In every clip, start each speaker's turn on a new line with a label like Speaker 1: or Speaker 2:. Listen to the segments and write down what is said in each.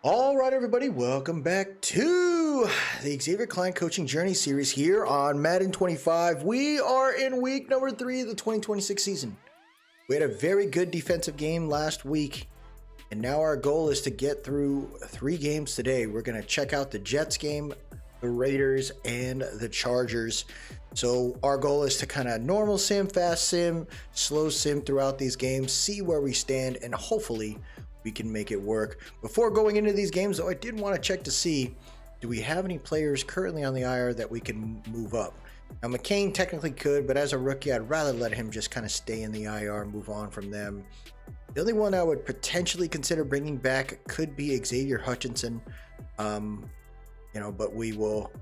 Speaker 1: All right, everybody, welcome back to the Xavier Klein Coaching Journey series here on Madden 25. We are in week number 3 of the 2026 season. We had a very good defensive game last week, and now our goal is to get through 3 games today. We're going to check out the Jets game, the Raiders, and the Chargers. So our goal is to kind of normal sim, fast sim, slow sim throughout these games, see where we stand, and hopefully we can make it work. Before going into these games, though, I did want to check to see, do we have any players currently on the IR that we can move up? Now, McCain technically could, but as a rookie, I'd rather let him just kind of stay in the IR, move on from them. The only one I would potentially consider bringing back could be Xavier Hutchinson, but we will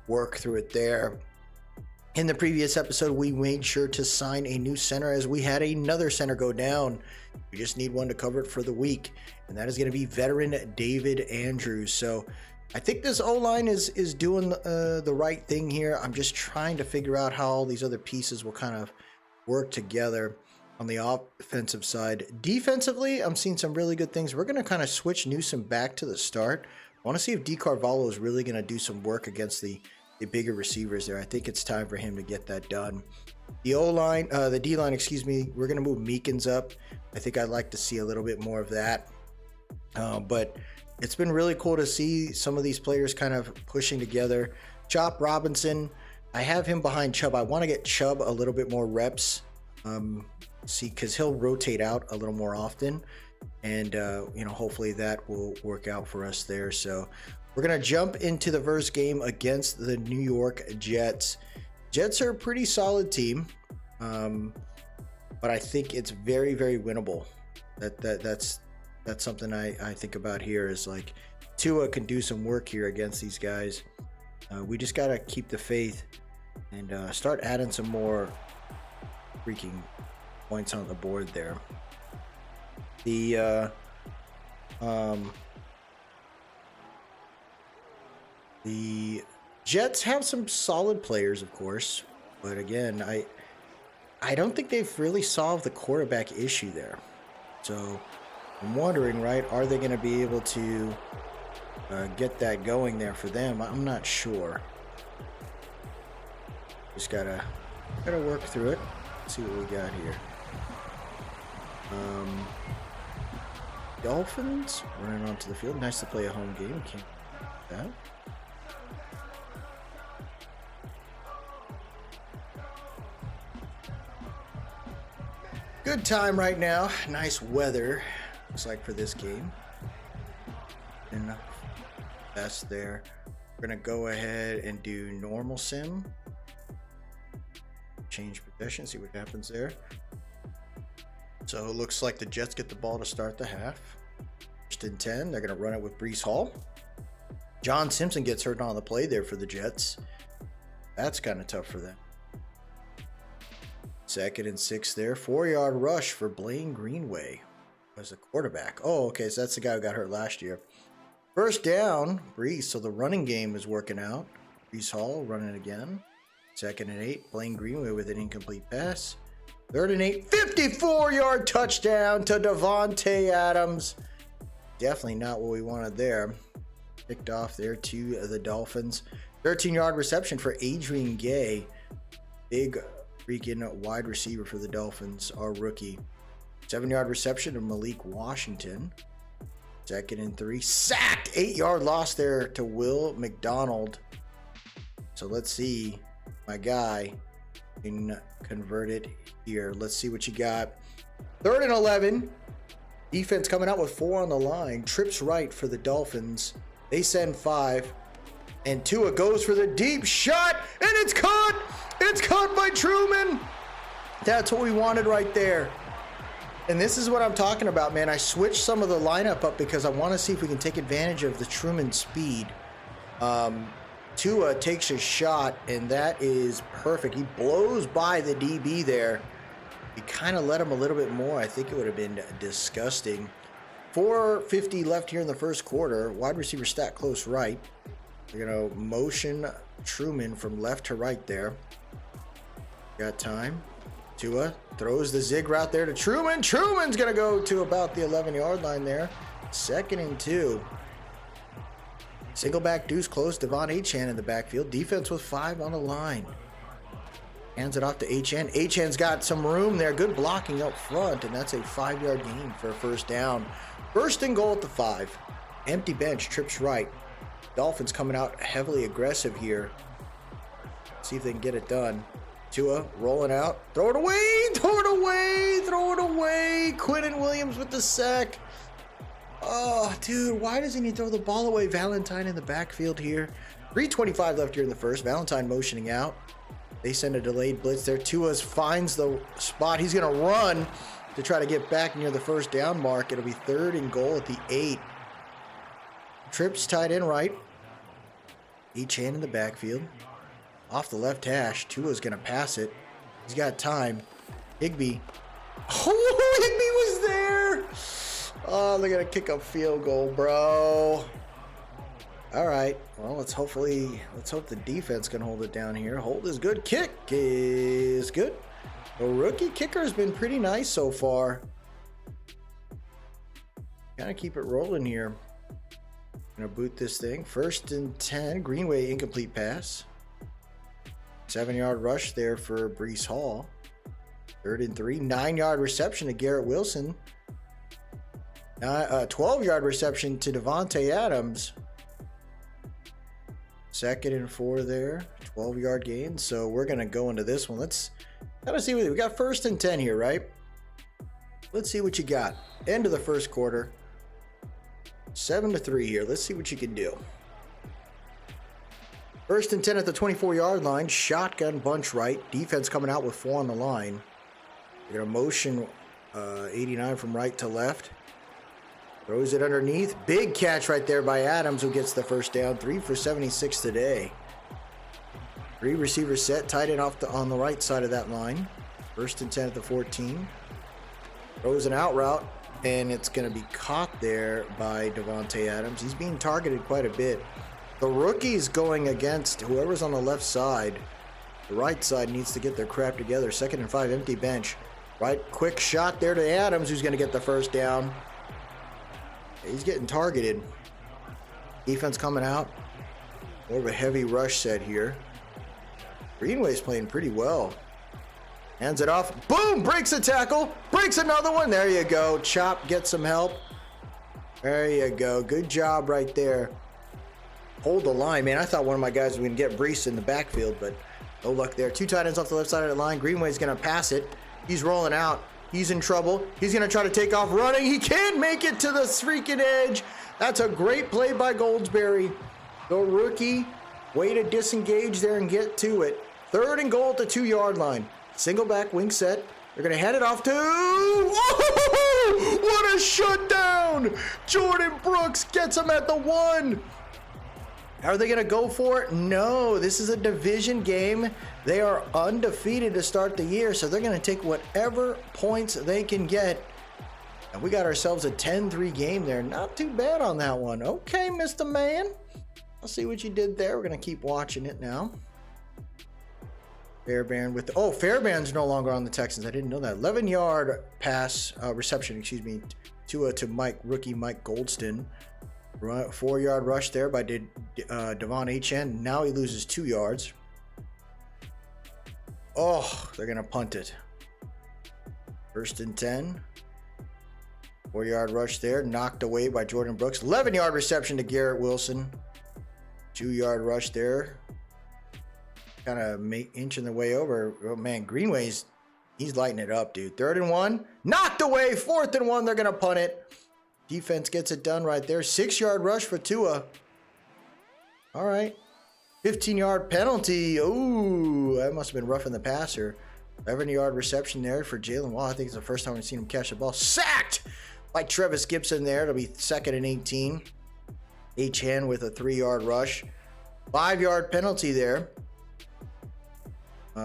Speaker 1: work through it there. In the previous episode, we made sure to sign a new center as we had another center go down. We just need one to cover it for the week, and that is going to be veteran David Andrews. So I think this O-line is doing the right thing here. I'm just trying to figure out how all these other pieces will kind of work together on the offensive side. Defensively, I'm seeing some really good things. We're going to kind of switch Newsom back to the start. I want to see if D. Carvalho is really going to do some work against the bigger receivers there. I think it's time for him to get that done. The O-line, the D-line, excuse me, we're going to move Meekins up. I think I'd like to see a little bit more of that. But it's been really cool to see some of these players kind of pushing together. Chop Robinson, I have him behind Chubb. I want to get Chubb a little bit more reps. Because he'll rotate out a little more often. And, hopefully that will work out for us there. So we're going to jump into the first game against the New York Jets. Jets are a pretty solid team, but I think it's very, very winnable. That's something I think about here is like Tua can do some work here against these guys. We just got to keep the faith and start adding some more freaking points on the board there. The Jets have some solid players, of course, but again, I don't think they've really solved the quarterback issue there. So I'm wondering, right, are they going to be able to get that going there for them? I'm not sure. Just gotta work through it. Let's see what we got here. Dolphins running onto the field. Nice to play a home game. Can't do that. Good time right now. Nice weather, looks like, for this game. And that's there. We're going to go ahead and do normal sim. Change possession, see what happens there. So it looks like the Jets get the ball to start the half. First and 10, they're going to run it with Breece Hall. John Simpson gets hurt on the play there for the Jets. That's kind of tough for them. Second and 6 there. 4-yard rush for Blaine Greenway as a quarterback. Oh, okay, so that's the guy who got hurt last year. First down, Breece. So the running game is working out. Breece Hall running again. Second and 8, Blaine Greenway with an incomplete pass. Third and 8, 54-yard touchdown to Devontae Adams. Definitely not what we wanted there. Picked off there to the Dolphins. 13-yard reception for Adrian Gay. Big freaking wide receiver for the Dolphins, our rookie. 7-yard reception to Malik Washington. Second and 3, sacked. 8-yard loss there to Will McDonald. So let's see, my guy can convert it here. Let's see what you got. 3rd and 11. Defense coming out with 4 on the line. Trips right for the Dolphins. They send 5. And Tua goes for the deep shot. And it's caught. It's caught by Truman. That's what we wanted right there. And this is what I'm talking about, man. I switched some of the lineup up because I want to see if we can take advantage of the Truman speed. Tua takes a shot, and that is perfect. He blows by the DB there. He kind of let him a little bit more. I think it would have been disgusting. 4:50 left here in the first quarter. Wide receiver stack close right. They're going to motion Truman from left to right there. Got time. Tua throws the zig route there to Truman. Truman's going to go to about the 11-yard line there. 2nd and 2. Single back deuce close. Devon Achan in the backfield. Defense with 5 on the line. Hands it off to Achan. Achan's got some room there. Good blocking up front, and that's a 5-yard gain for a first down. First and goal at the 5. Empty bench, trips right. Dolphins coming out heavily aggressive here. See if they can get it done. Tua rolling out. Throw it away! Throw it away! Throw it away! Quinnen Williams with the sack. Oh, dude, why doesn't he throw the ball away? Valentine in the backfield here. 3:25 left here in the first. Valentine motioning out. They send a delayed blitz there. Tua finds the spot. He's going to run to try to get back near the first down mark. It'll be 3rd and goal at the 8. Trips tight end right. Achan in the backfield. Off the left hash. Tua's going to pass it. He's got time. Higbee. Oh, Higbee was there. Oh, they're going to kick a field goal, bro. All right. Well, let's hope the defense can hold it down here. Hold is good. Kick is good. The rookie kicker has been pretty nice so far. Kind of keep it rolling here. Gonna boot this thing. 1st and 10. Greenway incomplete pass. 7-yard rush there for Breece Hall. 3rd and 3. 9-yard reception to Garrett Wilson. 12-yard reception to Devontae Adams. 2nd and 4 there. 12-yard gain. So we're gonna go into this one. Let's kind of see what we got. 1st and 10 here, right? Let's see what you got. End of the first quarter. 7-3 here. Let's see what you can do. 1st and 10 at the 24-yard line. Shotgun bunch right. Defense coming out with 4 on the line. They're going to motion 89 from right to left. Throws it underneath. Big catch right there by Adams, who gets the first down. 3 for 76 today. 3 receivers set. Tight end on the right side of that line. 1st and 10 at the 14. Throws an out route. And it's going to be caught there by Devontae Adams. He's being targeted quite a bit. The rookie's going against whoever's on the left side. The right side needs to get their crap together. 2nd and 5, empty bench. Right, quick shot there to Adams, who's going to get the first down. He's getting targeted. Defense coming out. More of a heavy rush set here. Greenway's playing pretty well. Hands it off. Boom! Breaks a tackle. Breaks another one. There you go. Chop, get some help. There you go. Good job right there. Hold the line, man. I thought one of my guys was going to get Breece in the backfield, but no luck there. 2 tight ends off the left side of the line. Greenway's going to pass it. He's rolling out. He's in trouble. He's going to try to take off running. He can't make it to the freaking edge. That's a great play by Goldsberry. The rookie, way to disengage there and get to it. 3rd and goal at the 2-yard line. Single back wing set. They're going to hand it off to... Oh, what a shutdown! Jordan Brooks gets him at the 1. Are they going to go for it? No, this is a division game. They are undefeated to start the year, so they're going to take whatever points they can get. And we got ourselves a 10-3 game there. Not too bad on that one. Okay, Mr. Man. I'll see what you did there. We're going to keep watching it now. Fairbairn with Fairbairn's no longer on the Texans. I didn't know that. 11-yard pass reception, to rookie Mike Goldston. 4-yard rush there by Devon Achan. Now he loses 2 yards. Oh, they're gonna punt it. 1st and 10. 4-yard rush there, knocked away by Jordan Brooks. 11-yard reception to Garrett Wilson. 2-yard rush there. Kind of inching the way over. Oh man, Greenway's he's lighting it up, dude. 3rd and 1, knocked away. 4th and 1, they're gonna punt it. Defense gets it done right there. 6-yard rush for Tua. All right. 15-yard penalty. Ooh, that must have been roughing the passer. 11-yard reception there for Jalen Wall. I think it's the first time we've seen him catch the ball. Sacked by Trevis Gibson there. It'll be 2nd and 18. Achan with a 3-yard rush. 5-yard penalty there.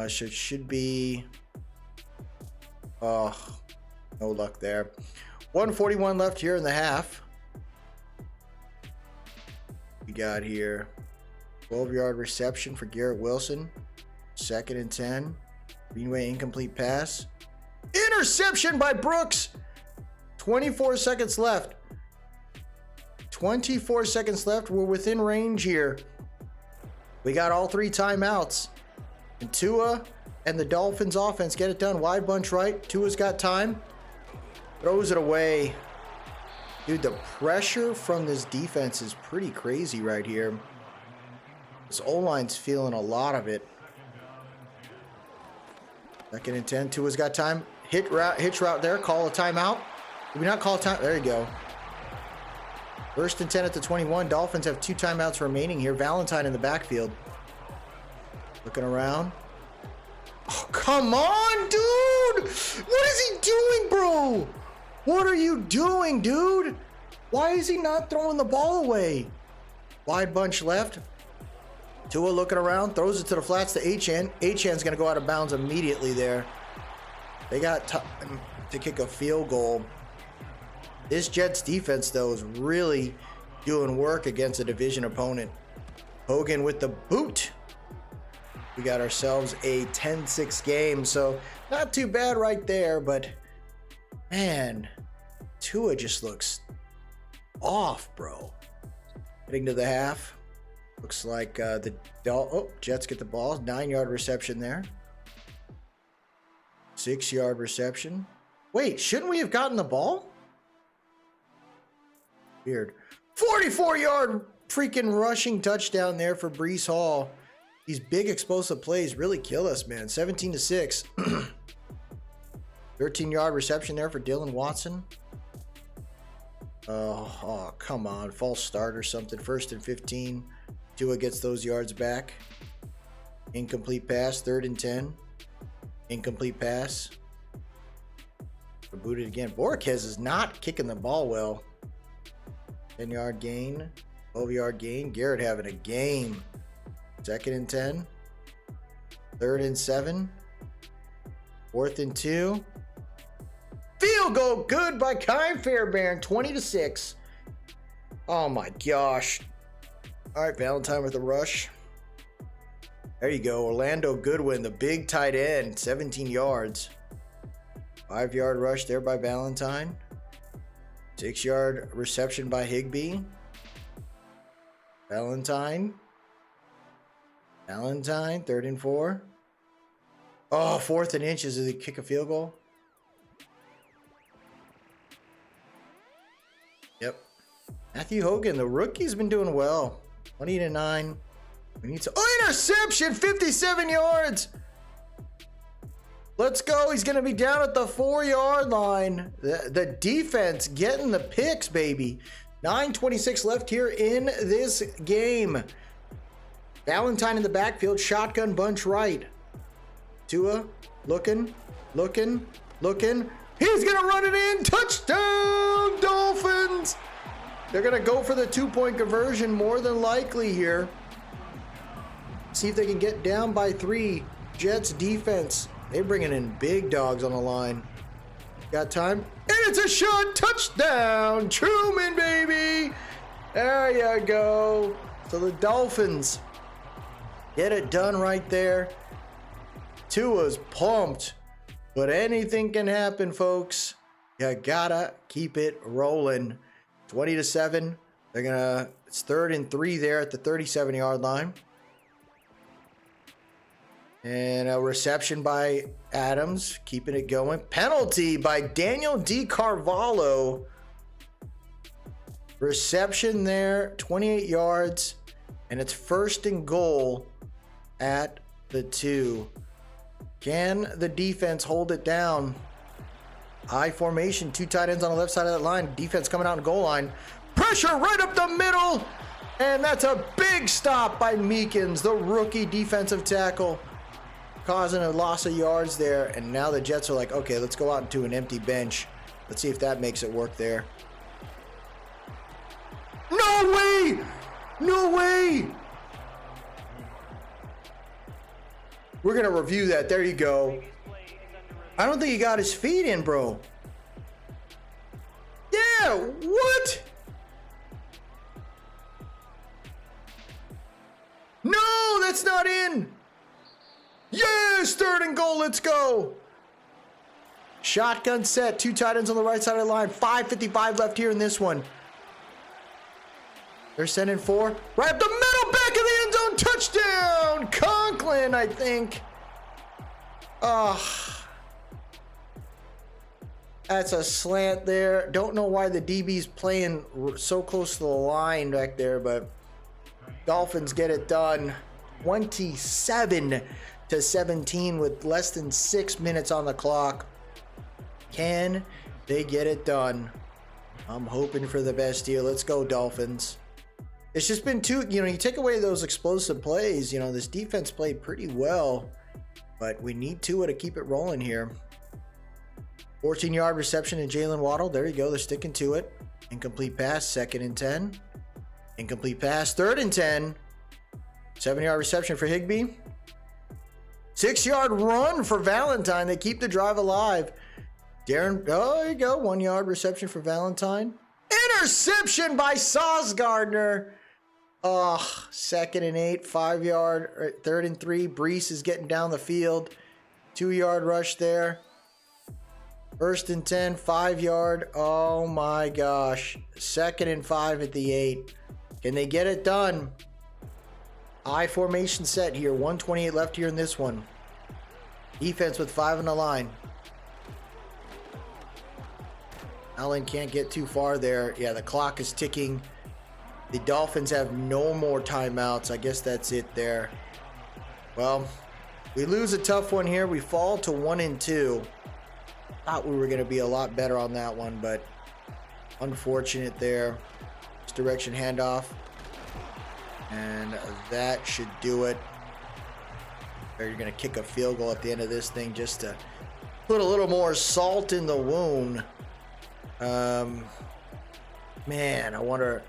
Speaker 1: Should be... Oh, no luck there. 1:41 left here in the half. We got here 12-yard reception for Garrett Wilson. 2nd and 10. Greenway incomplete pass. Interception by Brooks. 24 seconds left. 24 seconds left. We're within range here. We got all 3 timeouts. And Tua and the Dolphins offense get it done. Wide bunch right. Tua's got time. Throws it away. Dude, the pressure from this defense is pretty crazy right here. This O-line's feeling a lot of it. 2nd and 10. Tua's got time. Hitch route there. Call a timeout. Did we not call a time? There you go. 1st and 10 at the 21. Dolphins have 2 timeouts remaining here. Valentine in the backfield. Looking around. Oh, come on, dude! What is he doing, bro? What are you doing, dude? Why is he not throwing the ball away? Wide bunch left. Tua looking around. Throws it to the flats to Achane. Achane's going to go out of bounds immediately there. They got time to kick a field goal. This Jets defense, though, is really doing work against a division opponent. Hogan with the boot. We got ourselves a 10-6 game, so not too bad right there, but man, Tua just looks off, bro. Heading to the half. Looks like Jets get the ball. 9-yard reception there. 6-yard reception. Wait, shouldn't we have gotten the ball? Weird. 44-yard freaking rushing touchdown there for Breece Hall. These big explosive plays really kill us, man. 17-6. 13-yard reception there for Dylan Watson. Oh, come on. False start or something. 1st and 15. Tua gets those yards back. Incomplete pass. 3rd and 10. Incomplete pass. Booted again. Borquez is not kicking the ball well. 10-yard gain. 12-yard gain. Garrett having a game. 2nd and 10. 3rd and 7. 4th and 2. Field goal good by Kai Fairbairn. 20-6. Oh my gosh. All right, Valentine with a rush. There you go. Orlando Goodwin, the big tight end. 17 yards. 5-yard rush there by Valentine. 6-yard reception by Higbee. Valentine, 3rd and 4. Oh, 4th and inches as they kick a field goal. Yep. Matthew Hogan, the rookie's been doing well. 20-9. We need to. Oh, interception! 57 yards! Let's go. He's going to be down at the 4-yard line. The defense getting the picks, baby. 9:26 left here in this game. Valentine in the backfield. Shotgun bunch right. Tua looking. He's going to run it in. Touchdown, Dolphins. They're going to go for the 2-point conversion more than likely here. See if they can get down by 3. Jets defense. They're bringing in big dogs on the line. Got time? And it's a shot! Touchdown! Truman, baby! There you go. So the Dolphins get it done right there. Tua's pumped. But anything can happen, folks. You gotta keep it rolling. 20-7. It's 3rd and 3 there at the 37-yard line. And a reception by Adams, keeping it going. Penalty by Daniel D. Carvalho. Reception there, 28 yards. And it's 1st and goal at the 2. Can the defense hold it down? High formation, 2 tight ends on the left side of that line. Defense coming out in goal line. Pressure right up the middle. And that's a big stop by Meekins, the rookie defensive tackle. Causing a loss of yards there, and now the Jets are like, okay, let's go out into an empty bench. Let's see if that makes it work there. No way! No way! We're going to review that. There you go. I don't think he got his feet in, bro. Yeah, what? No, that's not in. Yes, 3rd and goal, let's go. Shotgun set, 2 tight ends on the right side of the line. 5:55 left here in this one. They're sending 4. Right up the middle, back of the end zone, touchdown! Conklin, I think. That's a slant there. Don't know why the DB's playing so close to the line back there, but Dolphins get it done. 27-17 with less than 6 minutes on the clock. Can they get it done? I'm hoping for the best here. Let's go, Dolphins. It's just been too, you take away those explosive plays. This defense played pretty well, but we need Tua to keep it rolling here. 14-yard reception to Jalen Waddle. There you go. They're sticking to it. Incomplete pass, 2nd and 10. Incomplete pass, 3rd and 10. 7-yard reception for Higbee. 6-yard run for Valentine. They keep the drive alive. Darren, there you go. 1-yard reception for Valentine. Interception by Sauce Gardner. 2nd and 8, 5-yard, 3rd and 3. Brees is getting down the field. 2-yard rush there. 1st and 10, 5-yard. Oh my gosh. 2nd and 5 at the 8. Can they get it done? I formation set here. 128 left here in this one. Defense with 5 on the line. Allen can't get too far there. Yeah, the clock is ticking. The Dolphins have no more timeouts. I guess that's it there. Well, we lose a tough one here. We fall to 1 and 2. Thought we were going to be a lot better on that one, but unfortunate there. Misdirection handoff. And that should do it. Or you're going to kick a field goal at the end of this thing just to put a little more salt in the wound. Man, I wonder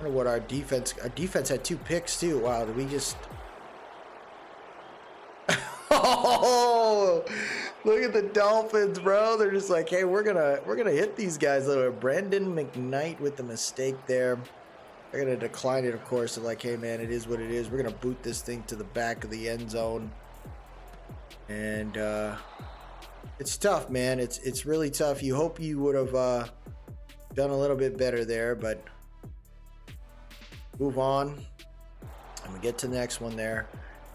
Speaker 1: what our defense had 2 picks too. Wow, did we just oh, look at the Dolphins, bro. They're just like, hey, we're gonna hit these guys. Brandon McKnight with the mistake there. They're gonna decline it, of course. They're like, hey man, it is what it is. We're gonna boot this thing to the back of the end zone. And it's tough, man. It's really tough. You hope you would have done a little bit better there, but move on. And we get to the next one there.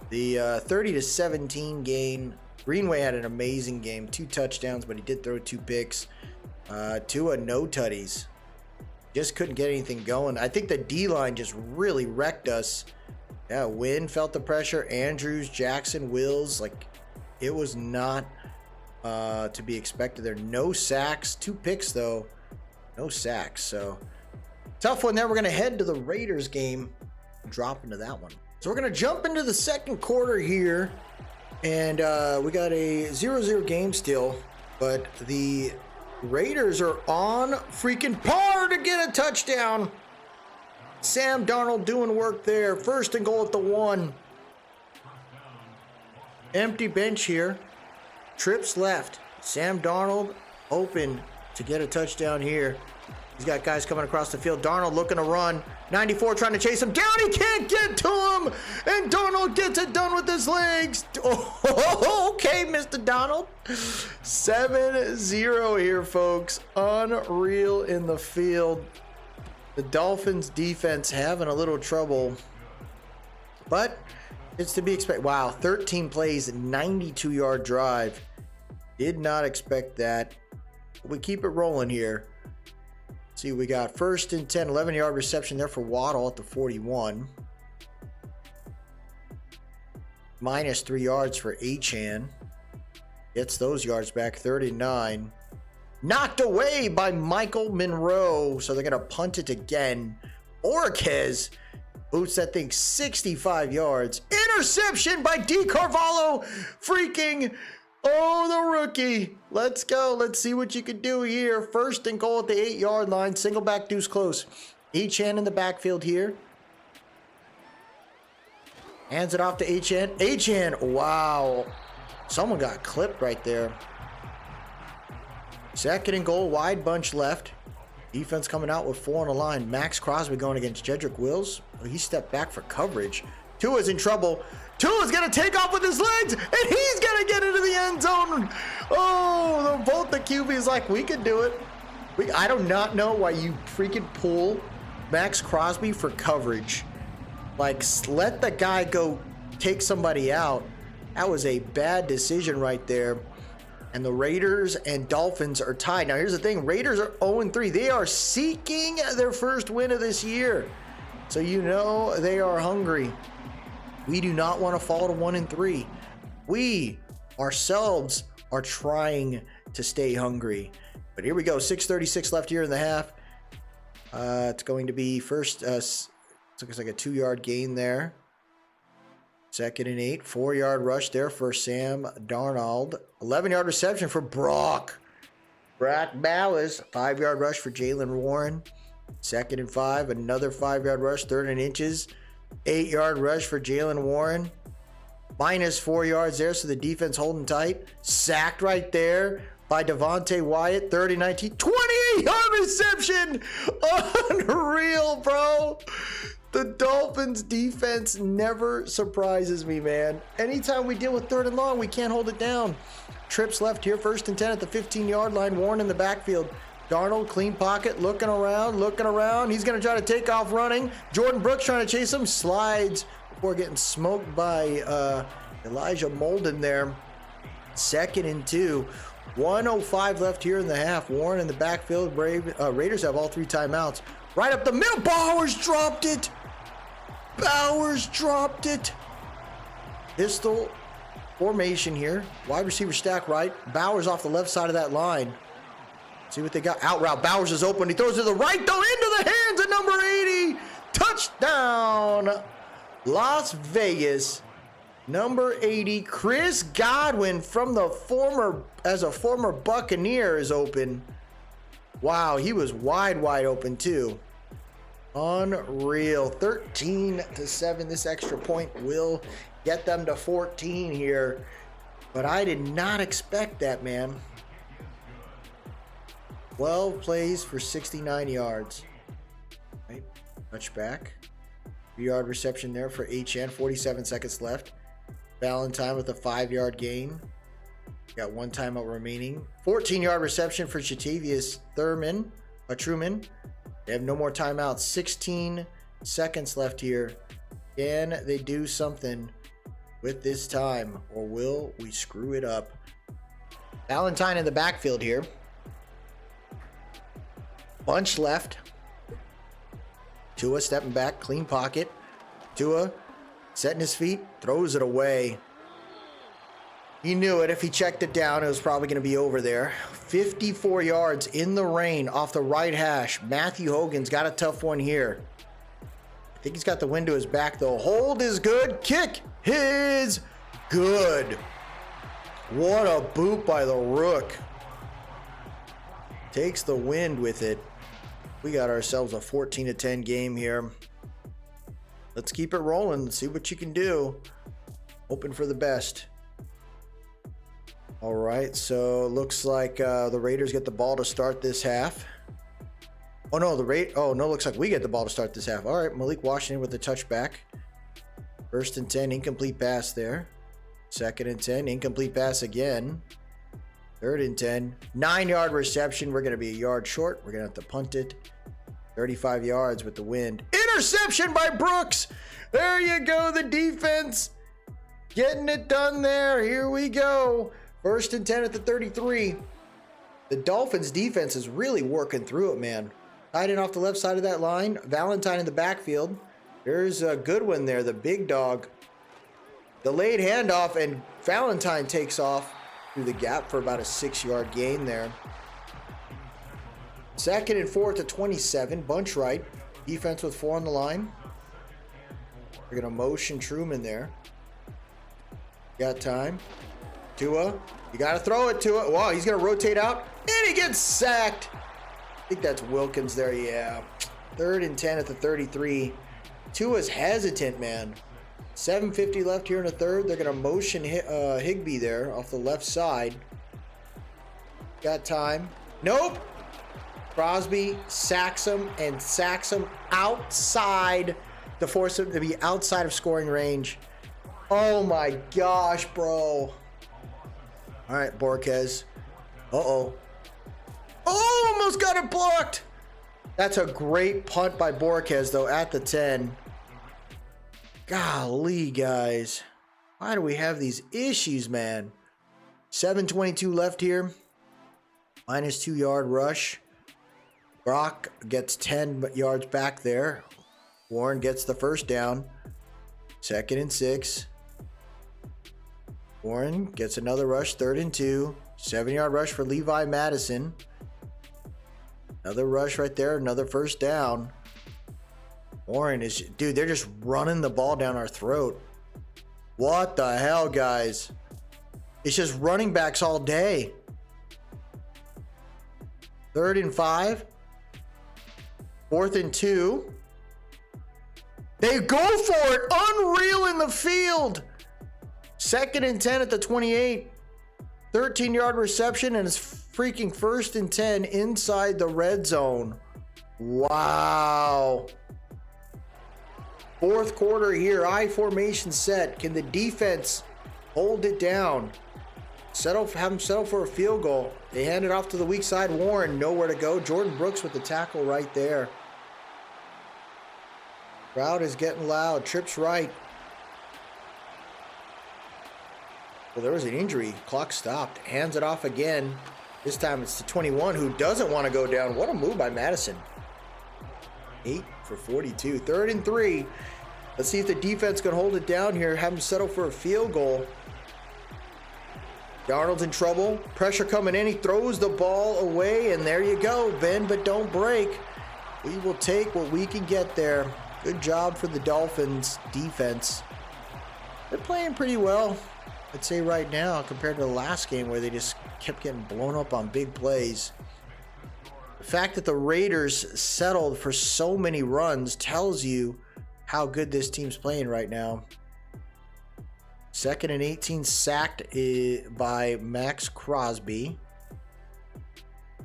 Speaker 1: The 30-17 gain. Greenway had an amazing game. 2 touchdowns, but he did throw 2 picks. Tua, no tutties. Just couldn't get anything going. I think the D-line just really wrecked us. Yeah, Wynn felt the pressure. Andrews, Jackson, Wills. Like, it was not to be expected there. No sacks. 2 picks, though. No sacks. So, tough one there. We're going to head to the Raiders game. Drop into that one. So, we're going to jump into the second quarter here. And we got a 0-0 game still. But the Raiders are on freaking par to get a touchdown. Sam Darnold doing work there. 1st and goal at the 1. Empty bench here. Trips left. Sam Darnold open to get a touchdown here. He's got guys coming across the field. Darnold looking to run. 94 trying to chase him down. He can't get to him. And Darnold gets it done with his legs. Oh, okay, Mr. Donald. 7-0 here, folks. Unreal in the field. The Dolphins defense having a little trouble. But it's to be expected. Wow, 13 plays, 92-yard drive. Did not expect that. We keep it rolling here. See, we got 1st and 10, 11-yard reception there for Waddle at the 41. Minus 3 yards for Achane. Gets those yards back, 39. Knocked away by Michael Monroe. So they're going to punt it again. Orquez boots that thing 65 yards. Interception by D. Carvalho. Freaking, oh, the rookie. Let's go. Let's see what you can do here. 1st and goal at the 8-yard line. Single back deuce close. Achane in the backfield here. Hands it off to Achane. Achane, wow. Someone got clipped right there. 2nd and goal, wide bunch left. Defense coming out with 4 on the line. Max Crosby going against Jedrick Wills. Oh, he stepped back for coverage. Tua's in trouble. Tua's going to take off with his legs, and he's going to get into the end zone. Oh, both the QBs like, we could do it. I do not know why you freaking pull Max Crosby for coverage. Like, let the guy go take somebody out. That was a bad decision right there. And the Raiders and Dolphins are tied. Now, here's the thing. Raiders are 0-3. They are seeking their first win of this year. So you know they are hungry. We do not want to fall to 1-3. We ourselves are trying to stay hungry. But here we go. 6:36 left here in the half. It's going to be first. Looks like a 2-yard gain there. 2nd and 8. 4-yard rush there for Sam Darnold. 11-yard reception for Brock Bowers. 5-yard rush for Jalen Warren. 2nd and 5. Another 5-yard rush. 3rd and inches. 8-yard rush for Jalen Warren. Minus 4 yards there, so the defense holding tight. Sacked right there by Devontae Wyatt. 3rd and 19. 28-yard reception. Unreal, bro. The Dolphins defense never surprises me, man. Anytime we deal with 3rd and long, we can't hold it down. Trips left here. 1st and 10 at the 15-yard line. Warren in the backfield. Darnold, clean pocket, looking around. He's going to try to take off running. Jordan Brooks trying to chase him. Slides before getting smoked by Elijah Molden there. 2nd and 2. 1:05 left here in the half. Warren in the backfield. Raiders have all 3 timeouts. Right up the middle. Bowers dropped it. Pistol formation here. Wide receiver stack right. Bowers off the left side of that line. See what they got. Out route. Bowers is open. He throws to the right, though, into the hands of number 80. Touchdown. Las Vegas. Number 80. Chris Godwin from the former Buccaneer is open. Wow, he was wide open too. Unreal. 13-7. This extra point will get them to 14 here. But I did not expect that, man. 12 plays for 69 yards. Right. Touchback. 3-yard reception there for HN. 47 seconds left. Valentine with a 5-yard gain. Got 1 timeout remaining. 14-yard reception for Shatavius Truman. They have no more timeouts. 16 seconds left here. Can they do something with this time, or will we screw it up? Valentine in the backfield here. Bunch left. Tua stepping back, clean pocket. Tua setting his feet, throws it away. He knew it. If he checked it down, it was probably going to be over there. 54 yards in the rain off the right hash. Matthew Hogan's got a tough one here. I think he's got the wind to his back, though. Hold is good. Kick is good. What a boot by the Rook. Takes the wind with it. We got ourselves a 14-10 game here. Let's keep it rolling. Let's see what you can do. Hoping for the best. All right, so looks like the Raiders get the ball to start this half. Oh no, looks like we get the ball to start this half. All right, Malik Washington with the touchback. 1st and 10, incomplete pass there. 2nd and 10, incomplete pass again. 3rd and 10, 9-yard reception. We're going to be a yard short. We're going to have to punt it. 35 yards with the wind. Interception by Brooks. There you go, the defense getting it done there. Here we go. 1st and 10 at the 33. The Dolphins defense is really working through it, man. Tight end off the left side of that line. Valentine in the backfield. There's a good one there, the big dog. Delayed handoff, and Valentine takes off through the gap for about a 6-yard gain there. 2nd and 4 at the 27. Bunch right. Defense with 4 on the line. We're going to motion Truman there. Got time. Tua. You got to throw it, Tua. Wow, he's going to rotate out. And he gets sacked. I think that's Wilkins there, yeah. 3rd and 10 at the 33. Tua's hesitant, man. 7:50 left here in the 3rd. They're going to motion Higbee there off the left side. Got time. Nope. Crosby sacks him outside to force him to be outside of scoring range. Oh my gosh, bro. All right, Borquez. Uh-oh. Oh, almost got it blocked. That's a great punt by Borquez, though, at the 10. Golly, guys. Why do we have these issues, man? 7:22 left here. Minus 2 yard rush. Brock gets 10 yards back there. Warren gets the first down. 2nd and 6. Warren gets another rush, 3rd and 2. 7-yard rush for Levi Madison. Another rush right there, another first down. Warren is, dude, they're just running the ball down our throat. What the hell, guys? It's just running backs all day. 3rd and 5. 4th and 2. They go for it. Unreal in the field. 2nd and 10 at the 28. 13-yard reception, and it's freaking 1st and 10 inside the red zone. Wow. 4th quarter here. I formation set. Can the defense hold it down? Have them settle for a field goal. They hand it off to the weak side. Warren, nowhere to go. Jordan Brooks with the tackle right there. Crowd is getting loud. Trips right. Well, there was an injury. Clock stopped. Hands it off again. This time it's to 21, who doesn't want to go down. What a move by Madison. 8 for 42. 3rd and 3. Let's see if the defense can hold it down here. Have them settle for a field goal. Darnold's in trouble. Pressure coming in. He throws the ball away, and there you go. Bend but don't break. We will take what we can get there. Good job for the Dolphins defense. They're playing pretty well, I'd say, right now, compared to the last game where they just kept getting blown up on big plays. The fact that the Raiders settled for so many runs tells you how good this team's playing right now. 2nd and 18, sacked by Max Crosby.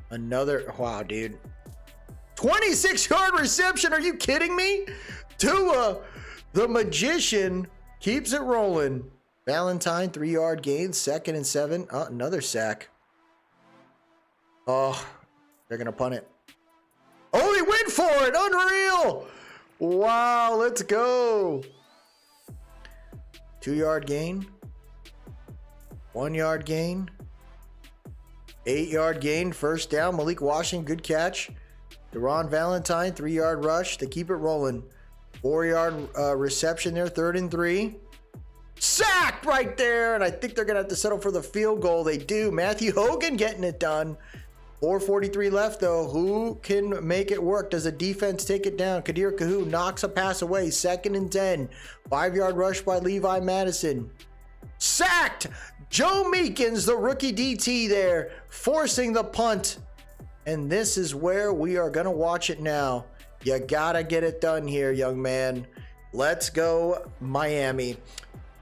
Speaker 1: Another, wow, dude. 26-yard reception, are you kidding me? Tua, the magician, keeps it rolling. Valentine, 3-yard gain, 2nd and 7. Oh, another sack. Oh, they're going to punt it. Oh, he went for it. Unreal. Wow, let's go. 2-yard gain. 1-yard gain. 8-yard gain. First down. Malik Washington, good catch. Deron Valentine, 3-yard rush. They keep it rolling. 4-yard reception there. 3rd and 3. Sacked right there, and I think they're going to have to settle for the field goal. They do. Matthew Hogan getting it done. 4:43 left, though. Who can make it work? Does the defense take it down? Kadir Kahu knocks a pass away. 2nd and 10. 5-yard rush by Levi Madison. Sacked! Joe Meekins, the rookie DT there, forcing the punt. And this is where we are going to watch it now. You got to get it done here, young man. Let's go, Miami.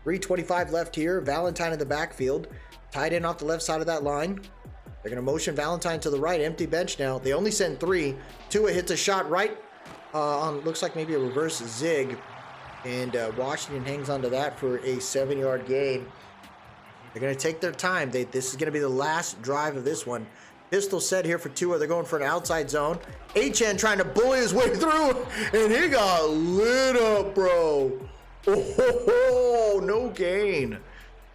Speaker 1: 3:25 left here. Valentine in the backfield. Tight end off the left side of that line. They're going to motion Valentine to the right. Empty bench now. They only send 3. Tua hits a shot right on, looks like maybe a reverse zig. And Washington hangs onto that for a 7-yard gain. They're going to take their time. This is going to be the last drive of this one. Pistol set here for Tua. They're going for an outside zone. HN trying to bully his way through. And he got lit up, bro. Oh, no gain.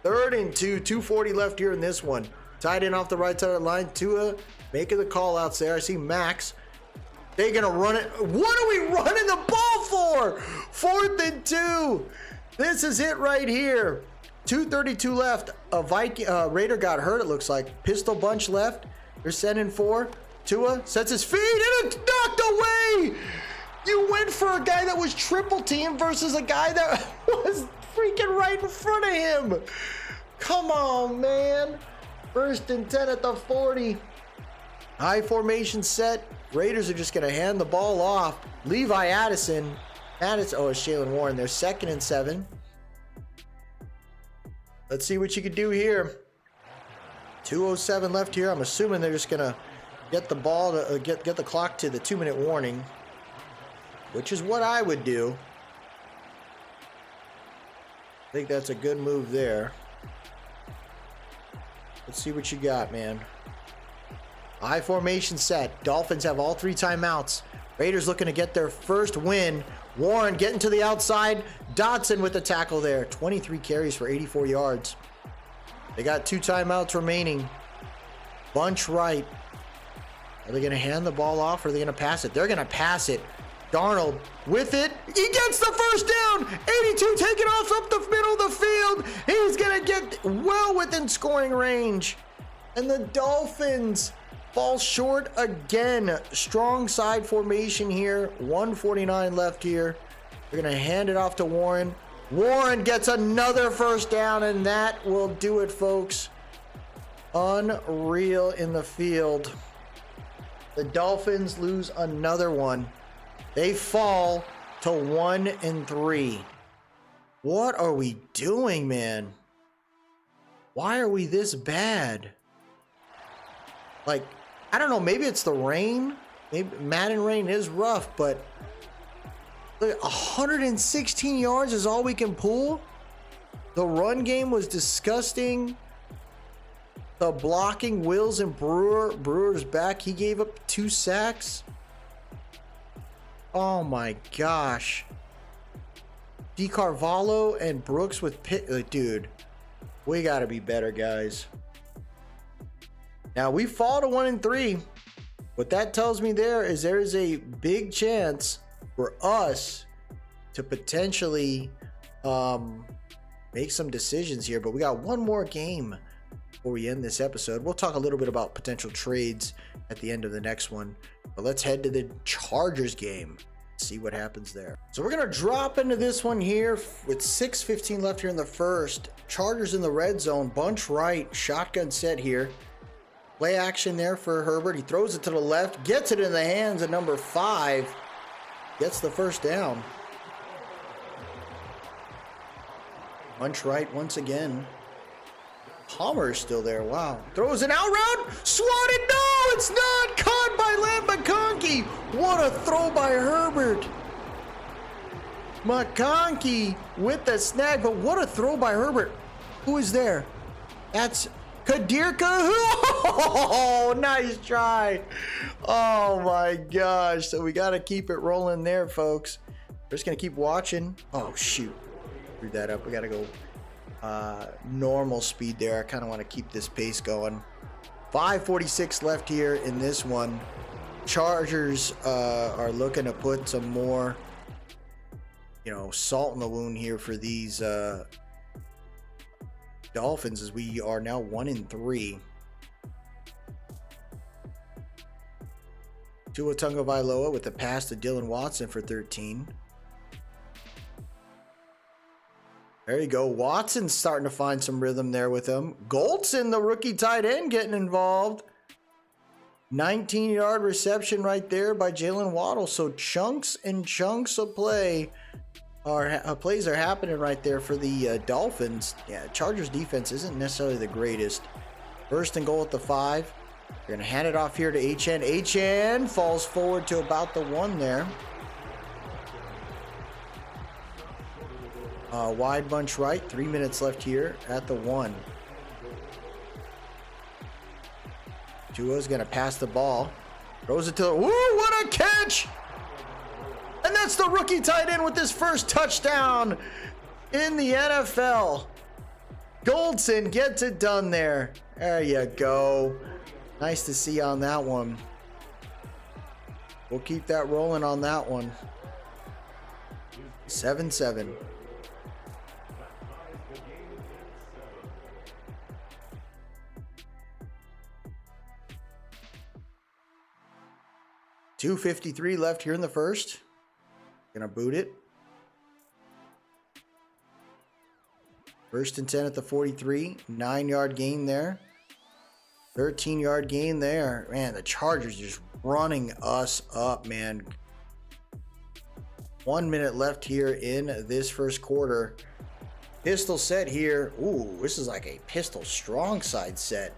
Speaker 1: 3rd and 2. 2:40 left here in this one. Tight end off the right side of the line. Tua making the call outs there. I see Max. They're going to run it. What are we running the ball for? 4th and 2. This is it right here. 2:32 left. A Raider got hurt, it looks like. Pistol bunch left. They're sending 4. Tua sets his feet and it's knocked away. You went for a guy that was triple team versus a guy that was freaking right in front of him. Come on, man. 1st and 10 at the 40. High formation set. Raiders are just going to hand the ball off. Levi Addison. Oh, it's Shaylen Warren. They're 2nd and 7. Let's see what you can do here. 2:07 left here. I'm assuming they're just going to get the ball to get the clock to the 2-minute warning, which is what I would do. I think that's a good move there. Let's see what you got, man. High formation set. Dolphins have all 3 timeouts. Raiders looking to get their first win. Warren getting to the outside. Dotson with the tackle there. 23 carries for 84 yards. They got 2 timeouts remaining. Bunch right. Are they going to hand the ball off or are they going to pass it? They're going to pass it. Darnold with it. He gets the first down. 82 taking off up the middle of the field. He's going to get well within scoring range. And the Dolphins fall short again. Strong side formation here. 1:49 left here. They're going to hand it off to Warren. Warren gets another first down, and that will do it, folks. Unreal in the field. The Dolphins lose another one. They fall to 1-3. What are we doing, man? Why are we this bad? Like, I don't know, maybe it's the rain. Maybe Madden rain is rough, but 116 yards is all we can pull. The run game was disgusting. The blocking, Wills and Brewer's back. He gave up 2 sacks. Oh my gosh. DeCarvalho and Brooks with dude, we gotta be better, guys. Now we fall to 1-3. What that tells me there is a big chance for us to potentially make some decisions here, but we got one more game before we end this episode. We'll talk a little bit about potential trades at the end of the next one, but let's head to the Chargers game, see what happens there. So we're gonna drop into this one here with 6:15 left here in the first. Chargers in the red zone, bunch right, shotgun set here. Play action there for Herbert. He throws it to the left, gets it in the hands of number 5, gets the first down. Bunch right once again. Palmer is still there. Wow. Throws an out route. Swatted. No, it's not. Caught by McConkey. What a throw by Herbert. McConkey with the snag, but what a throw by Herbert. Who is there? That's Kadirka. Oh, nice try. Oh my gosh. So we got to keep it rolling there, folks. We're just going to keep watching. Oh, shoot. Screwed that up. We got to go normal speed there. I kind of want to keep this pace going. 5:46 left here in this one. Chargers are looking to put some more, salt in the wound here for these Dolphins, as we are now 1-3. Tua Tagovailoa with the pass to Dylan Watson for 13. There you go. Watson's starting to find some rhythm there with him. Goldson, the rookie tight end, getting involved. 19-yard reception right there by Jalen Waddle. So chunks and chunks of plays are happening right there for the Dolphins. Yeah, Chargers defense isn't necessarily the greatest. First and goal at the 5. They're going to hand it off here to Achane. Achane falls forward to about the 1 there. Wide bunch right. 3 minutes left here at the 1. Tua's going to pass the ball. Throws it to the... Woo, what a catch! And that's the rookie tight end with his first touchdown in the NFL. Goldson gets it done there. There you go. Nice to see on that one. We'll keep that rolling on that one. 7-7. $2:53 left here in the first. Gonna boot it. First and 10 at the 43. 9-yard gain there. 13-yard gain there. Man, the Chargers just running us up, man. 1 minute left here in this first quarter. Pistol set here. Ooh, this is like a pistol strong side set.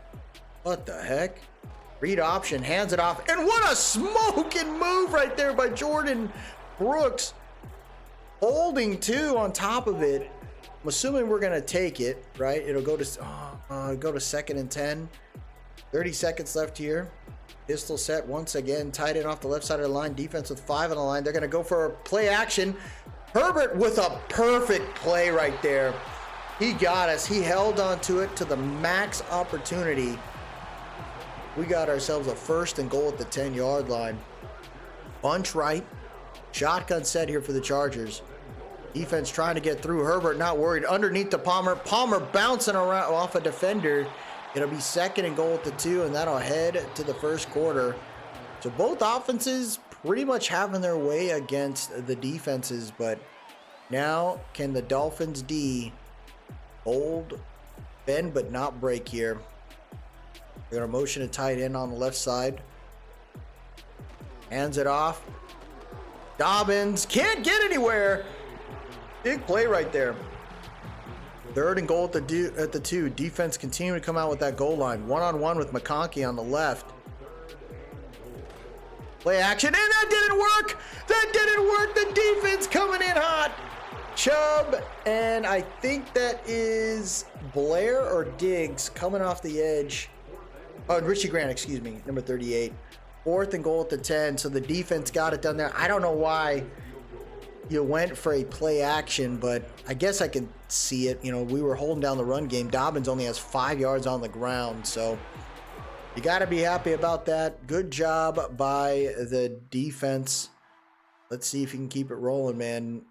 Speaker 1: What the heck? Read option, hands it off. And what a smoking move right there by Jordan Brooks. Holding 2 on top of it. I'm assuming we're going to take it, right? It'll go to 2nd and 10. 30 seconds left here. Pistol set once again. Tight end off the left side of the line. Defense with 5 on the line. They're going to go for a play action. Herbert with a perfect play right there. He got us. He held on to it to the max opportunity. We got ourselves a 1st and goal at the 10-yard line. Bunch right. Shotgun set here for the Chargers. Defense trying to get through. Herbert not worried. Underneath to Palmer. Palmer bouncing around off a defender. It'll be 2nd and goal at the 2, and that'll head to the 1st quarter. So both offenses pretty much having their way against the defenses, but now can the Dolphins D hold, bend but not break here? They're going to motion a tight end on the left side. Hands it off. Dobbins can't get anywhere. Big play right there. 3rd and goal at the 2. Defense continuing to come out with that goal line. One-on-one with McConkey on the left. Play action, and that didn't work. That didn't work. The defense coming in hot. Chubb, and I think that is Blair or Diggs coming off the edge. Oh, Richie Grant, excuse me, number 38. 4th and goal at the 10, so the defense got it done there. I don't know why you went for a play action, but I guess I can see it. You know, we were holding down the run game. Dobbins only has 5 yards on the ground, so you got to be happy about that. Good job by the defense. Let's see if you can keep it rolling, man.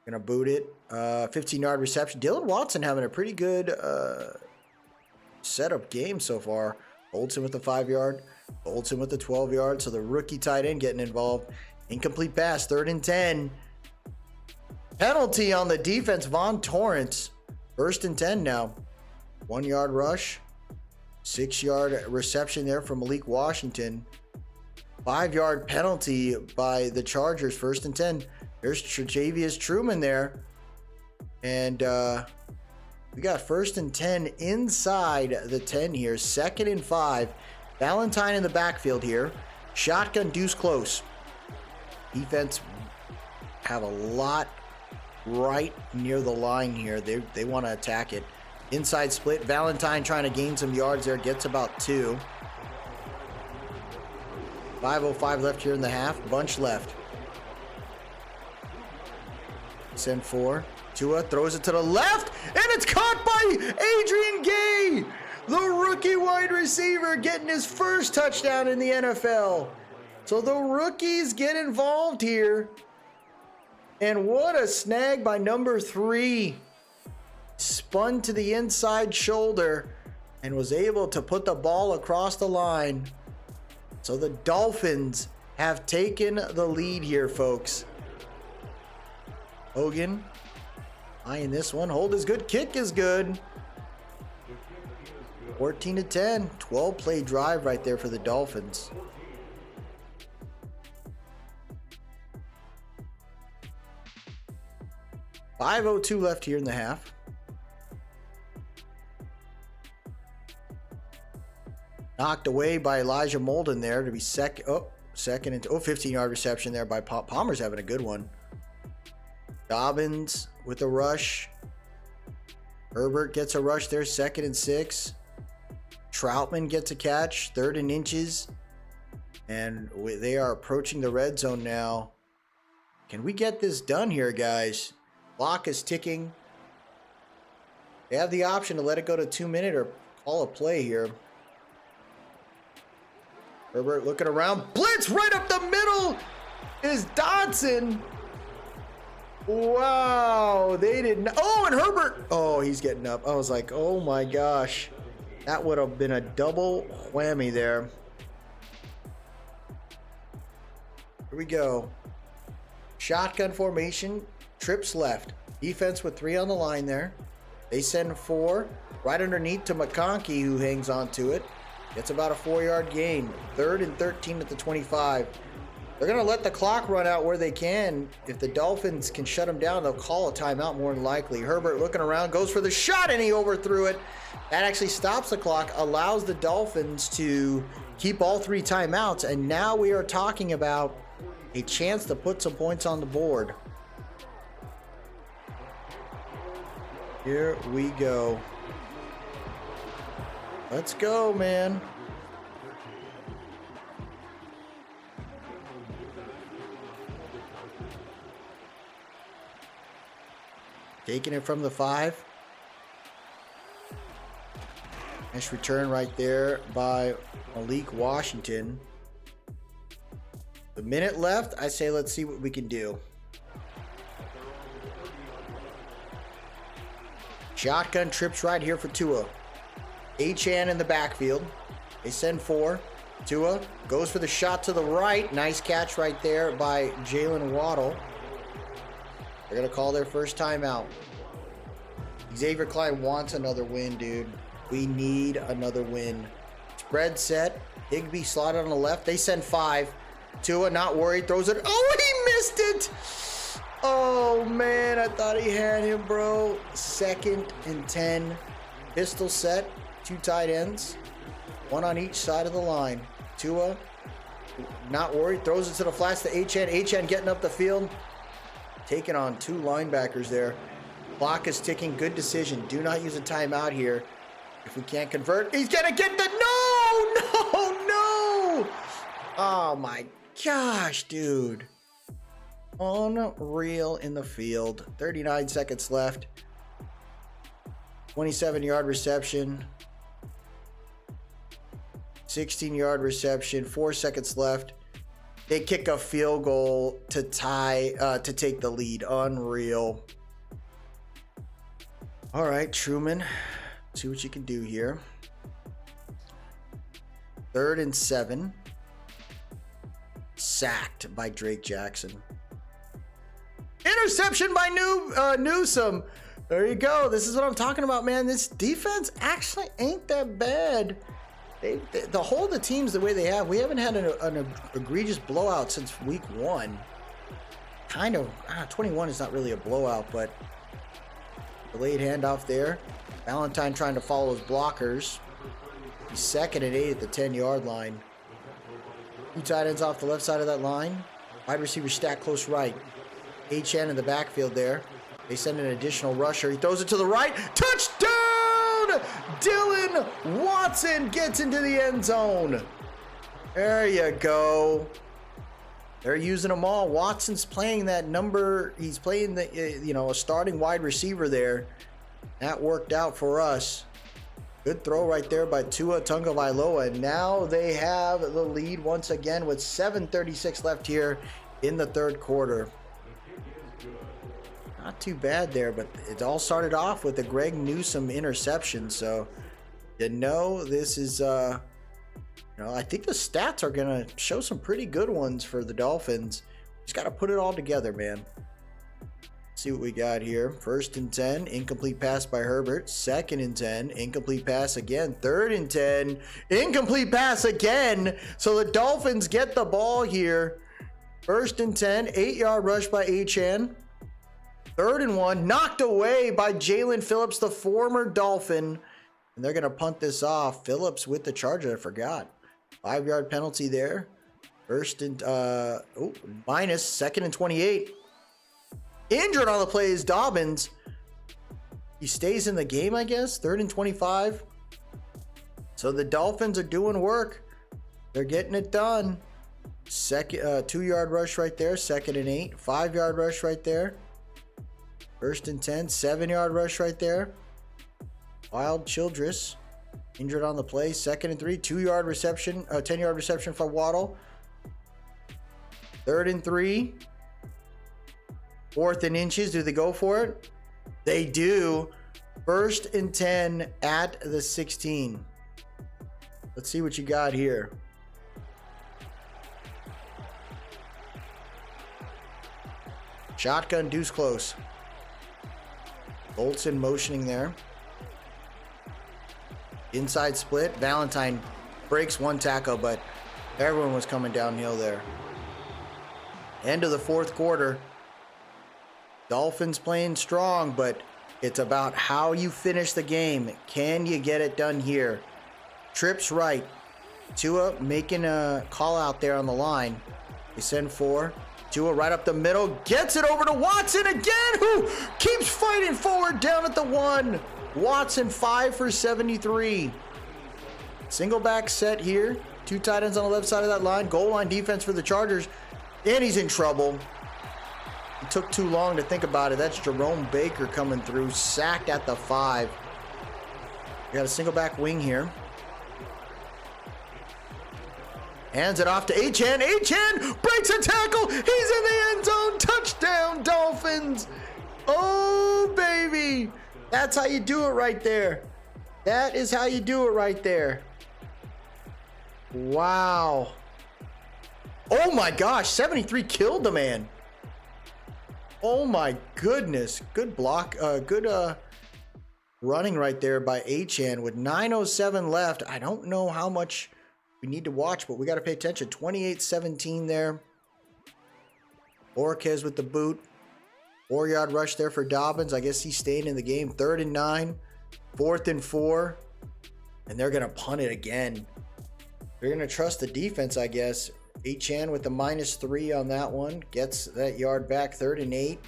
Speaker 1: Gonna boot it. 15-yard reception. Dylan Watson having a pretty good setup game so far. Holds him with the 5-yard. Holds him with the 12-yard. So the rookie tight end getting involved. Incomplete pass. 3rd and 10. Penalty on the defense. Von Torrance. 1st and 10 now. 1-yard rush. 6-yard reception there from Malik Washington. 5-yard penalty by the Chargers. 1st and 10. There's Tre'Davious Truman there. And we got 1st and 10 inside the 10 here. 2nd and 5. Valentine in the backfield here. Shotgun deuce close. Defense have a lot right near the line here. They want to attack it. Inside split. Valentine trying to gain some yards there. Gets about 2. 5:05 left here in the half. Bunch left. Send 4. Tua throws it to the left, and it's caught by Adrian Gay, the rookie wide receiver, getting his 1st touchdown in the NFL. So the rookies get involved here. And what a snag by number 3. Spun to the inside shoulder and was able to put the ball across the line. So the Dolphins have taken the lead here, folks. Hogan eyeing this one. Hold is good. Kick is good. 14-10. 12-play drive right there for the Dolphins. .502 left here in the half. Knocked away by Elijah Molden there to be second and 15-yard reception there by Palmer's having a good one. Dobbins with a rush. Herbert gets a rush there, 2nd and 6. Troutman gets a catch, 3rd and inches. And they are approaching the red zone now. Can we get this done here, guys? Clock is ticking. They have the option to let it go to 2-minute or call a play here. Herbert looking around. Blitz right up the middle is Dodson. Wow, they didn't. Oh, and Herbert. Oh, he's getting up. I was like, oh my gosh. That would have been a double whammy there. Here we go. Shotgun formation. Trips left. Defense with 3 on the line there. They send 4 right underneath to McConkey, who hangs on to it. Gets about a 4-yard gain. 3rd and 13 at the 25. They're going to let the clock run out where they can. If the Dolphins can shut them down, they'll call a timeout more than likely. Herbert looking around, goes for the shot, and he overthrew it. That actually stops the clock, allows the Dolphins to keep all 3 timeouts, and now we are talking about a chance to put some points on the board. Here we go. Let's go, man. Taking it from the 5. Nice return right there by Malik Washington. The minute left, I say let's see what we can do. Shotgun trips right here for Tua. Achane in the backfield. They send 4. Tua goes for the shot to the right. Nice catch right there by Jalen Waddle. They're going to call their first timeout. Xavier Klein wants another win, dude. We need another win. Spread set. Higbee slotted on the left. They send 5. Tua not worried. Throws it. Oh, he missed it. Oh, man. I thought he had him, bro. 2nd and 10. Pistol set. 2 tight ends. 1 on each side of the line. Tua not worried. Throws it to the flats to Achane. Achane getting up the field. Taking on 2 linebackers there. Clock is ticking. Good decision. Do not use a timeout here. If we can't convert, he's going to get the... No! Oh, my gosh, dude. Unreal in the field. 39 seconds left. 27-yard reception. 16-yard reception. 4 seconds left. They kick a field goal to tie, to take the lead. Unreal. All right, Truman. See what you can do here. 3rd and 7. Sacked by Drake Jackson. Interception by Newsome. There you go. This is what I'm talking about, man. This defense actually ain't that bad. The hold the teams the way they have. We haven't had an egregious blowout since week 1. Kind of. 21 is not really a blowout, but delayed handoff there. Valentine trying to follow his blockers. He's 2nd and 8 at the 10-yard line. 2 tight ends off the left side of that line. Wide receiver stack close right. Achane in the backfield there. They send an additional rusher. He throws it to the right. Touchdown! Dylan Watson gets into the end zone. There you go. They're using them all. Watson's playing that number. He's playing the, a starting wide receiver there. That worked out for us. Good throw right there by Tua Tagovailoa. And now they have the lead once again with 7:36 left here in the 3rd quarter. Not too bad there, but it all started off with the Greg Newsome interception. So, this is, I think the stats are going to show some pretty good ones for the Dolphins. Just got to put it all together, man. See what we got here. 1st and 10, incomplete pass by Herbert. 2nd and 10, incomplete pass again. 3rd and 10, incomplete pass again. So the Dolphins get the ball here. 1st and 10, 8-yard rush by Achane. 3rd and 1, knocked away by Jalen Phillips, the former Dolphin. And they're going to punt this off. Phillips with the charge, I forgot. 5-yard penalty there. 1st and, minus. 2nd and 28. Injured on the play is Dobbins. He stays in the game, I guess. 3rd and 25. So the Dolphins are doing work. They're getting it done. 2-yard rush right there. 2nd and 8. 5-yard rush right there. 1st and 10. 7-yard rush right there. Wild Childress. Injured on the play. 2nd and 3. 2-yard reception. 10-yard reception for Waddle. 3rd and 3. 4th and inches. Do they go for it? They do. 1st and 10 at the 16. Let's see what you got here. Shotgun, deuce close. Bolton motioning there. Inside split. Valentine breaks 1 tackle, but everyone was coming downhill there. End of the 4th quarter. Dolphins playing strong, but it's about how you finish the game. Can you get it done here? Trips right. Tua making a call out there on the line. They send 4. Tua right up the middle. Gets it over to Watson again, who keeps fighting forward down at the 1. Watson 5 for 73. Single back set here. 2 tight ends on the left side of that line. Goal line defense for the Chargers. And he's in trouble. It took too long to think about it. That's Jerome Baker coming through, sacked at the 5. We got a single back wing here. Hands it off to Achane. Achane breaks a tackle. He's in the end zone. Touchdown, Dolphins. Oh, baby. That's how you do it right there. That is how you do it right there. Wow. Oh, my gosh. 73 killed the man. Oh, my goodness. Good block. Good running right there by Achane with 9:07 left. I don't know how much we need to watch, but we got to pay attention. 28-17 there. Orquez with the boot. 4-yard rush there for Dobbins. I guess he's staying in the game. 3rd and 9. 4th and 4. And they're going to punt it again. They're going to trust the defense, I guess. Achane with the -3 on that one. Gets that yard back. 3rd and 8.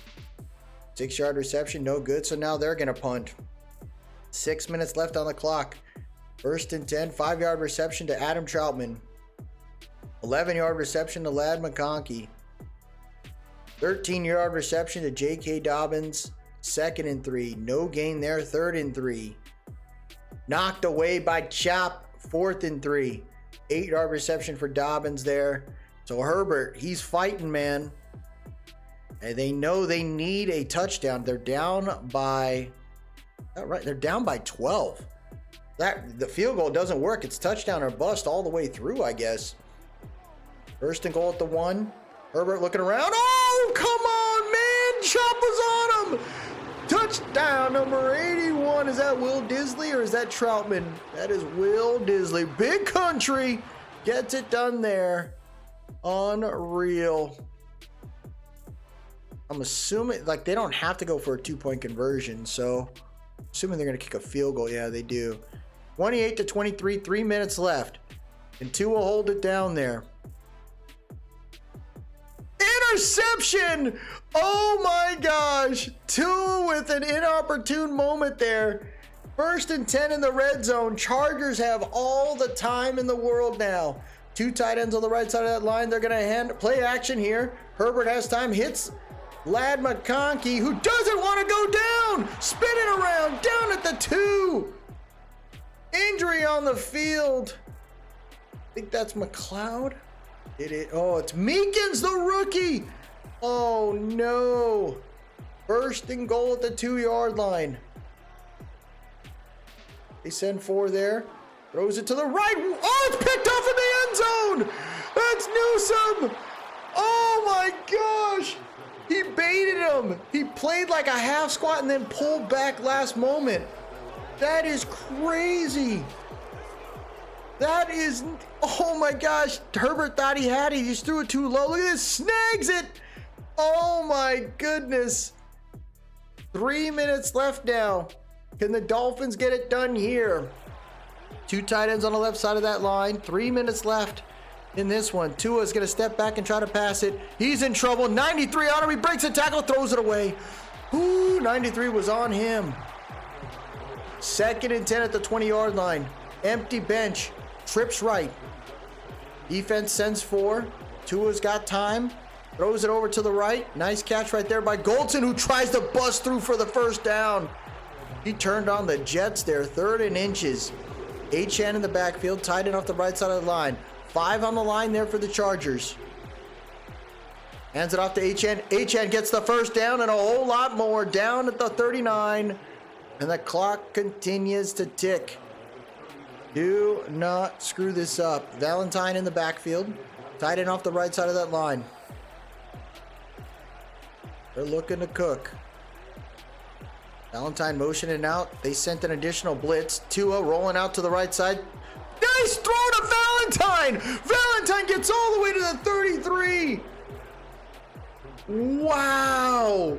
Speaker 1: 6-yard reception. No good. So now they're going to punt. 6 minutes left on the clock. 1st and 10, 5-yard reception to Adam Troutman. 11-yard reception to Ladd McConkey. 13-yard reception to J.K. Dobbins. 2nd and 3. No gain there. 3rd and 3. Knocked away by Chop. 4th and 3. 8-yard reception for Dobbins there. So Herbert, he's fighting, man. And they know they need a touchdown. They're down by... Right, they're down by 12. The field goal doesn't work. It's touchdown or bust all the way through, I guess. 1st and goal at the 1. Herbert looking around. Oh, come on, man. Chop was on him. Touchdown number 81. Is that Will Disley or is that Troutman? That is Will Disley. Big country gets it done there. Unreal. I'm assuming, like, they don't have to go for a 2-point conversion, so assuming they're going to kick a field goal. Yeah, they do. 28-23, 3 minutes left. And Tua will hold it down there. Interception! Oh my gosh. Tua with an inopportune moment there. 1st and 10 in the red zone. Chargers have all the time in the world now. 2 tight ends on the right side of that line. They're going to play action here. Herbert has time. Hits Ladd McConkey, who doesn't want to go down. Spinning around. Down at the 2. Injury on the field. I think that's McLeod. Oh, it's Meekins, the rookie. Oh, no. 1st and goal at the 2-yard line. They send 4 there. Throws it to the right. Oh, it's picked off in the end zone. That's Newsome. Oh, my gosh. He baited him. He played like a half squat and then pulled back last moment. That is crazy. That is, oh my gosh. Herbert thought he had it. He just threw it too low. Look at this. Snags it. Oh my goodness. 3 minutes left now. Can the Dolphins get it done here? 2 tight ends on the left side of that line. 3 minutes left in this one. Tua's going to step back and try to pass it. He's in trouble. 93 on him. He breaks a tackle, throws it away. Ooh, 93 was on him. 2nd and 10 at the 20-yard line. Empty bench. Trips right. Defense sends 4. Tua's got time. Throws it over to the right. Nice catch right there by Goldson, who tries to bust through for the 1st down. He turned on the Jets there. 3rd and inches. Achane in the backfield. Tight end off the right side of the line. 5 on the line there for the Chargers. Hands it off to Achane. Achane gets the 1st down and a whole lot more. Down at the 39. And the clock continues to tick. Do not screw this up. Valentine in the backfield. Tight end off the right side of that line. They're looking to cook. Valentine motioning out. They sent an additional blitz. Tua rolling out to the right side. Nice throw to Valentine! Valentine gets all the way to the 33. Wow.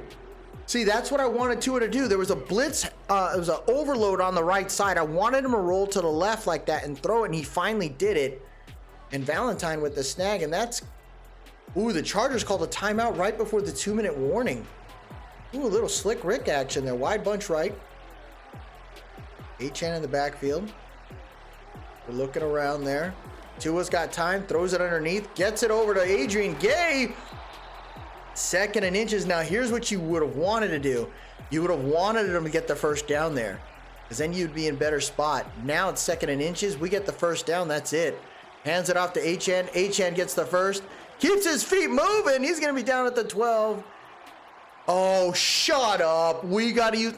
Speaker 1: See, that's what I wanted Tua to do. There was a blitz, it was an overload on the right side. I wanted him to roll to the left like that and throw it, and he finally did it. And Valentine with the snag, and that's... Ooh, the Chargers called a timeout right before the 2-minute warning. Ooh, a little slick Rick action there. Wide bunch right. Achane in the backfield. We're looking around there. Tua's got time, throws it underneath, gets it over to Adrian Gay. 2nd and inches. Now, here's what you would have wanted to do. You would have wanted them to get the first down there, because then you'd be in better spot. Now it's 2nd and inches. We get the first down. That's it. Hands it off to Achan. Achan gets the first. Keeps his feet moving. He's going to be down at the 12. Oh, shut up. We got to use...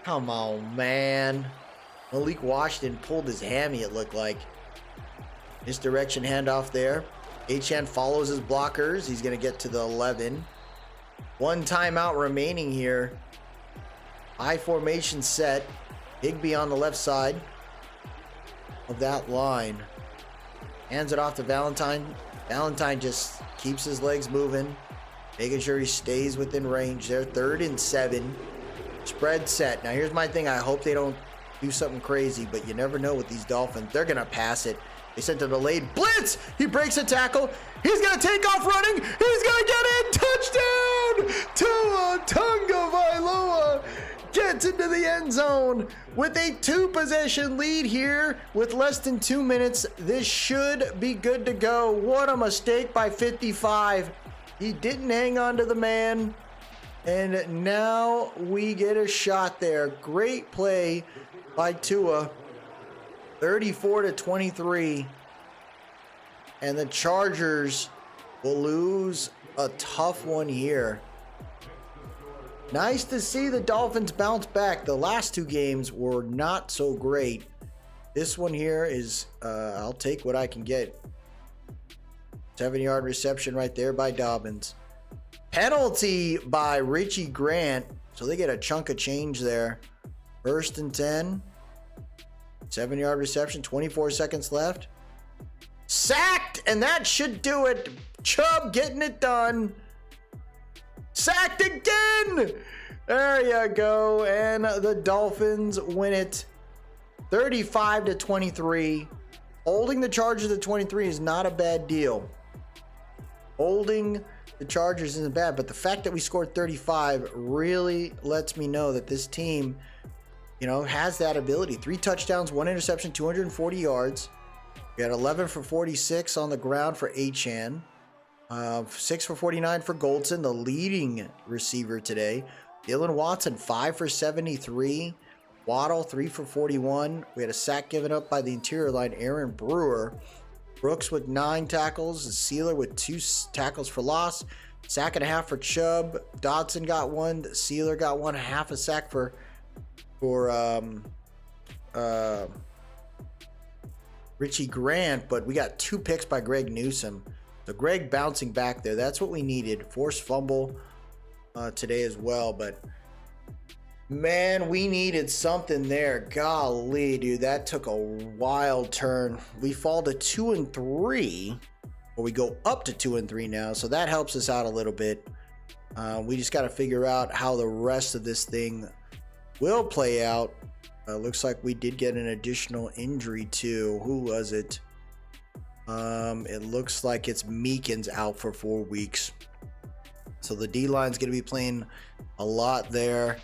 Speaker 1: Come on, man. Malik Washington pulled his hammy, it looked like. Misdirection handoff there. Achan follows his blockers. He's going to get to the 11. 1 timeout remaining here. High formation set. Higbee on the left side of that line. Hands it off to Valentine. Valentine just keeps his legs moving, making sure he stays within range there. 3rd and 7. Spread set. Now here's my thing. I hope they don't do something crazy, but you never know with these Dolphins. They're going to pass it. They sent a delayed blitz. He breaks a tackle. He's going to take off running. He's going to get in. Touchdown! Tua Tagovailoa gets into the end zone with a 2-possession lead here with less than 2 minutes. This should be good to go. What a mistake by 55. He didn't hang on to the man. And now we get a shot there. Great play by Tua. 34-23. And the Chargers will lose a tough one here. Nice to see the Dolphins bounce back. The last 2 games were not so great. This one here is, I'll take what I can get. 7-yard reception right there by Dobbins. Penalty by Richie Grant. So they get a chunk of change there. 1st and 10. 7-yard reception, 24 seconds left. Sacked, and that should do it. Chubb getting it done. Sacked again. There you go. And the Dolphins win it 35-23. Holding the Chargers to 23 is not a bad deal. Holding the Chargers isn't bad, but the fact that we scored 35 really lets me know that this team, you know, has that ability. 3 touchdowns, 1 interception, 240 yards. We had 11 for 46 on the ground for Achan. 6 for 49 for Goldson, the leading receiver today. Dylan Watson, 5 for 73. Waddle, 3 for 41. We had a sack given up by the interior line, Aaron Brewer. Brooks with 9 tackles. Sealer with 2 tackles for loss. Sack and a half for Chubb. Dodson got 1. Sealer got 1. Half a sack for Richie Grant, but we got 2 picks by Greg Newsome. So Greg bouncing back there. That's what we needed. Forced fumble today as well, but man, we needed something there. Golly, dude, that took a wild turn. We fall to 2-3, or we go up to 2-3 now, so that helps us out a little bit. We just got to figure out how the rest of this thing will play out. Looks like we did get an additional injury too. Who was it? It looks like it's Meekins out for 4 weeks. So the D-line's going to be playing a lot there.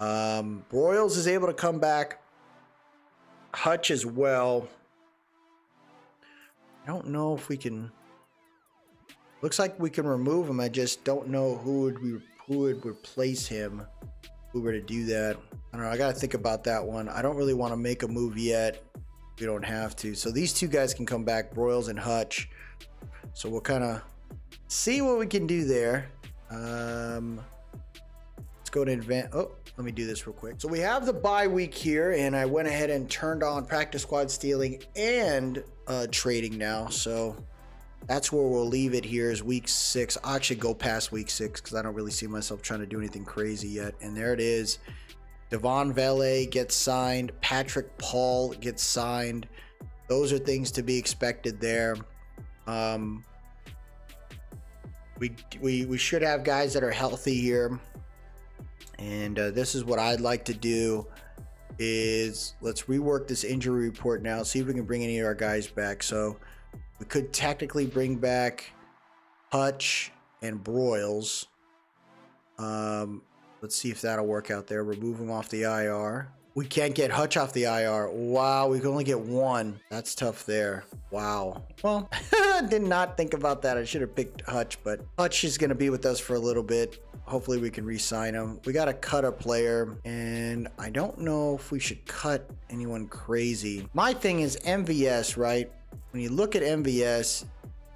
Speaker 1: Broyles is able to come back. Hutch as well. I don't know if we can... Looks like we can remove him. I just don't know who would replace him if we were to do that. I don't know. I got to think about that one. I don't really want to make a move yet. We don't have to. So these 2 guys can come back, Broyles and Hutch. So we'll kind of see what we can do there. Let's go to advance. Oh, let me do this real quick. So we have the bye week here, and I went ahead and turned on practice squad stealing and trading now. So that's where we'll leave it here is week 6. I'll actually go past week 6 because I don't really see myself trying to do anything crazy yet. And there it is. Devon Vele gets signed. Patrick Paul gets signed. Those are things to be expected there. We should have guys that are healthy here. And this is what I'd like to do is let's rework this injury report now. See if we can bring any of our guys back. So we could technically bring back Hutch and Broyles. Let's see if that'll work out there. Remove him off the IR. We can't get Hutch off the IR. Wow, we can only get one. That's tough there. Wow. Well, did not think about that. I should have picked Hutch, but Hutch is going to be with us for a little bit. Hopefully we can re-sign him. We got to cut a player, and I don't know if we should cut anyone crazy. My thing is MVS, right? When you look at MVS,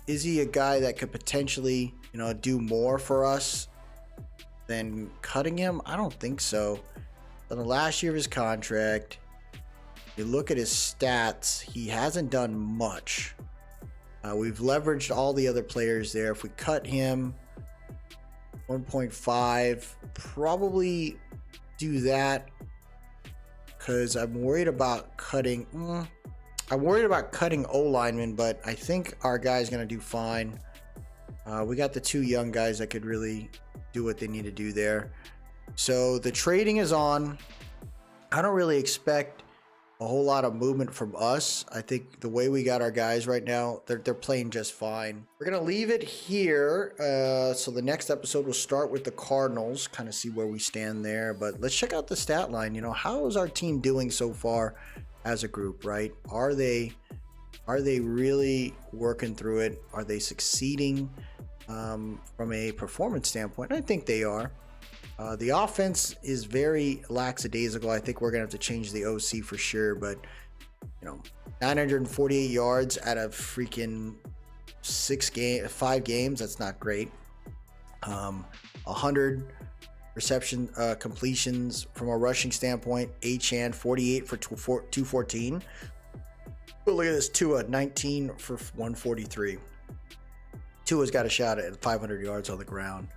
Speaker 1: is he a guy that could potentially, do more for us than cutting him? I don't think so. In the last year of his contract, you look at his stats, he hasn't done much. We've leveraged all the other players there. If we cut him, 1.5, probably do that, because I'm worried about cutting. I'm worried about cutting O linemen, but I think our guy's going to do fine. We got the two young guys that could really do what they need to do there. So the trading is on. I don't really expect a whole lot of movement from us. I think the way we got our guys right now, they're playing just fine. We're going to leave it here. So the next episode will start with the Cardinals, kind of see where we stand there. But let's check out the stat line. How is our team doing so far as a group, right? Are they really working through it? Are they succeeding from a performance standpoint? I think they are. The offense is very lackadaisical. I think we're going to have to change the OC for sure. But, 948 yards out of freaking 5 games. That's not great. 100 reception completions from a rushing standpoint. Achane, 48 for 214. But look at this. Tua, 19 for 143. Tua's got a shot at 500 yards on the ground.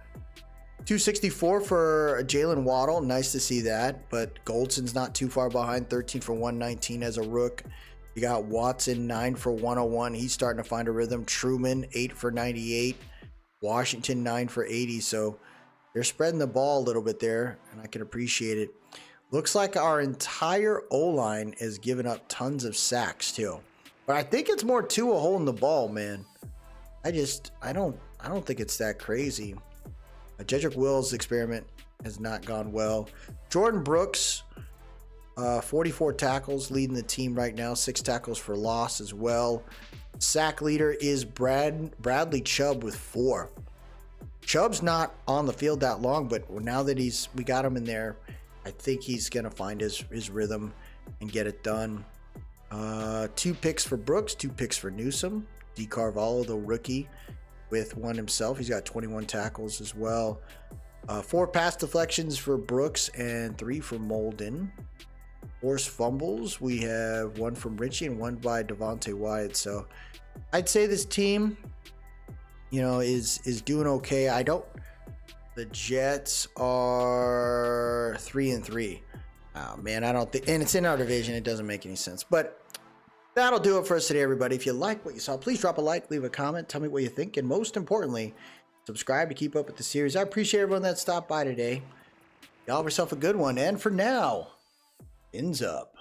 Speaker 1: 264 for Jalen Waddle. Nice to see that. But Goldson's not too far behind. 13 for 119 as a rook. You got Watson, 9 for 101. He's starting to find a rhythm. Truman, 8 for 98. Washington, 9 for 80. So they're spreading the ball a little bit there, and I can appreciate it. Looks like our entire O-line is giving up tons of sacks too. But I think it's more Tua holding the ball, man. I don't think it's that crazy. Jedrick Wills' experiment has not gone well. Jordan Brooks, 44 tackles, leading the team right now. 6 tackles for loss as well. Sack leader is Bradley Chubb with 4. Chubb's not on the field that long, but now that we got him in there, I think he's going to find his rhythm and get it done. 2 picks for Brooks, 2 picks for Newsome. D. Carvalho, the rookie, with 1 himself. He's got 21 tackles as well. 4 pass deflections for Brooks and 3 for Molden. Forced fumbles, we have 1 from Richie and 1 by Devontae Wyatt. So I'd say this team, is doing okay. The Jets are 3-3. Oh man, I don't think, and it's in our division. It doesn't make any sense, but that'll do it for us today, everybody. If you like what you saw, please drop a like, leave a comment, tell me what you think, and most importantly, subscribe to keep up with the series. I appreciate everyone that stopped by today. Y'all have yourself a good one, and for now, ends up.